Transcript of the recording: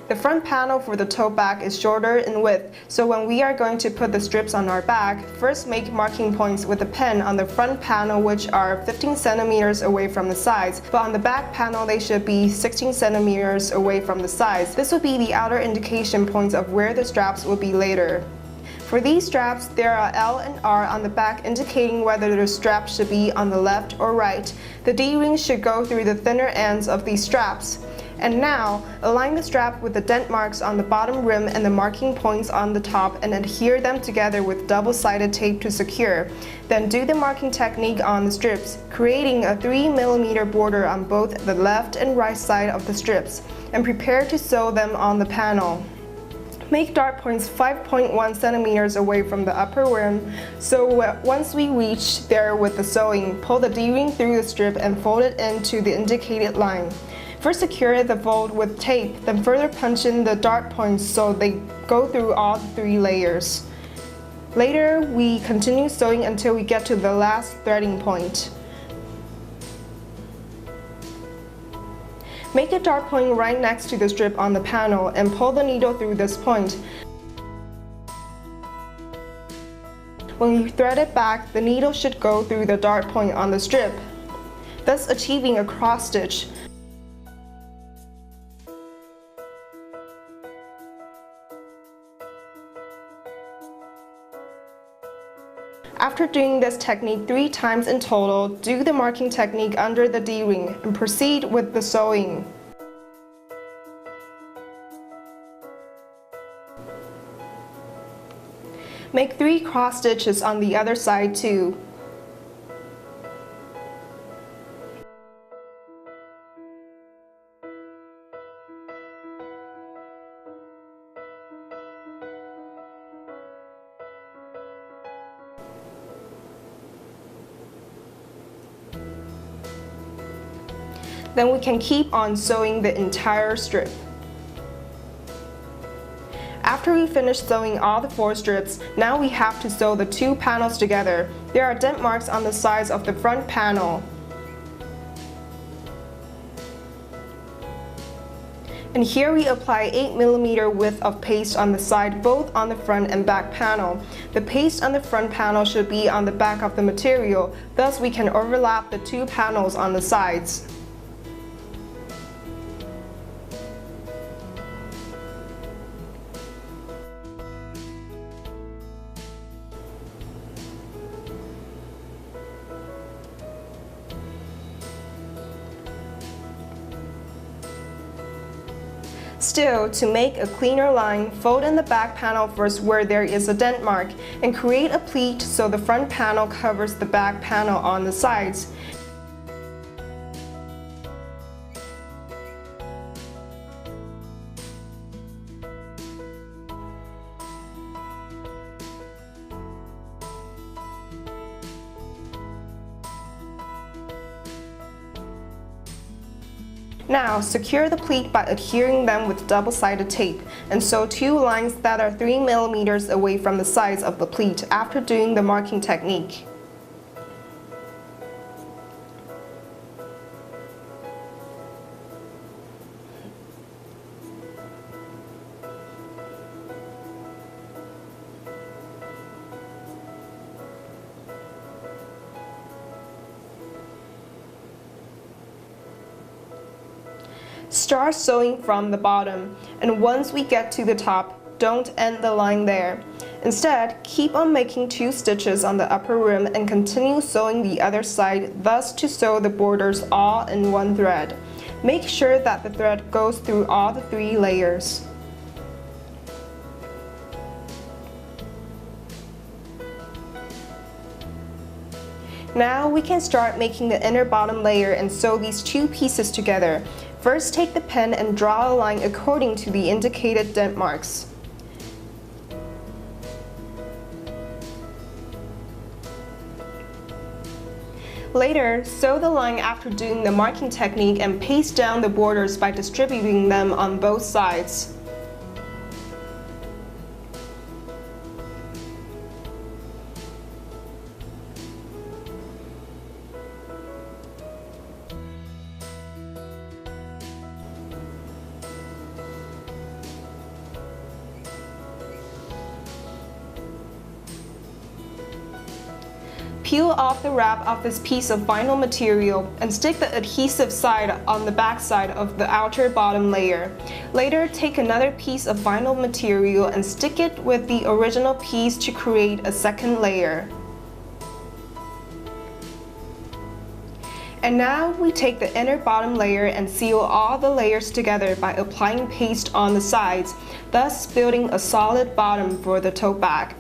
The front panel for the tote bag is shorter in width, so when we are going to put the strips on our bag, first make marking points with a pen on the front panel which are 15 centimeters away from the sides, but on the back panel they should be 16 centimeters away from the sides. This will be the outer indication points of where the straps will be later. For these straps, there are L and R on the back indicating whether the strap should be on the left or right. The D-rings should go through the thinner ends of these straps. And now, align the strap with the dent marks on the bottom rim and the marking points on the top and adhere them together with double-sided tape to secure. Then do the marking technique on the strips, creating a 3mm border on both the left and right side of the strips, and prepare to sew them on the panel. Make dart points 5.1 centimeters away from the upper rim, so once we reach there with the sewing, pull the D-ring through the strip and fold it into the indicated line. First secure the fold with tape, then further punch in the dart points so they go through all 3 layers. Later, we continue sewing until we get to the last threading point. Make a dart point right next to the strip on the panel and pull the needle through this point. When you thread it back, the needle should go through the dart point on the strip, thus achieving a cross stitch. After doing this technique 3 times in total, do the marking technique under the D-ring and proceed with the sewing. Make 3 cross stitches on the other side too. Then we can keep on sewing the entire strip. After we finish sewing all the 4 strips, now we have to sew the 2 panels together. There are dent marks on the sides of the front panel. And here we apply 8mm width of paste on the side, both on the front and back panel. The paste on the front panel should be on the back of the material, thus we can overlap the 2 panels on the sides. Still, to make a cleaner line, fold in the back panel first where there is a dent mark, and create a pleat so the front panel covers the back panel on the sides. Now, secure the pleat by adhering them with double-sided tape, and sew 2 lines that are 3mm away from the sides of the pleat after doing the marking technique. Start sewing from the bottom, and once we get to the top, don't end the line there. Instead, keep on making 2 stitches on the upper rim and continue sewing the other side, thus to sew the borders all in one thread. Make sure that the thread goes through all the 3 layers. Now we can start making the inner bottom layer and sew these 2 pieces together. First, take the pen and draw a line according to the indicated dent marks. Later, sew the line after doing the marking technique and paste down the borders by distributing them on both sides. Peel off the wrap of this piece of vinyl material and stick the adhesive side on the back side of the outer bottom layer. Later, take another piece of vinyl material and stick it with the original piece to create a second layer. And now we take the inner bottom layer and seal all the layers together by applying paste on the sides, thus building a solid bottom for the tote bag.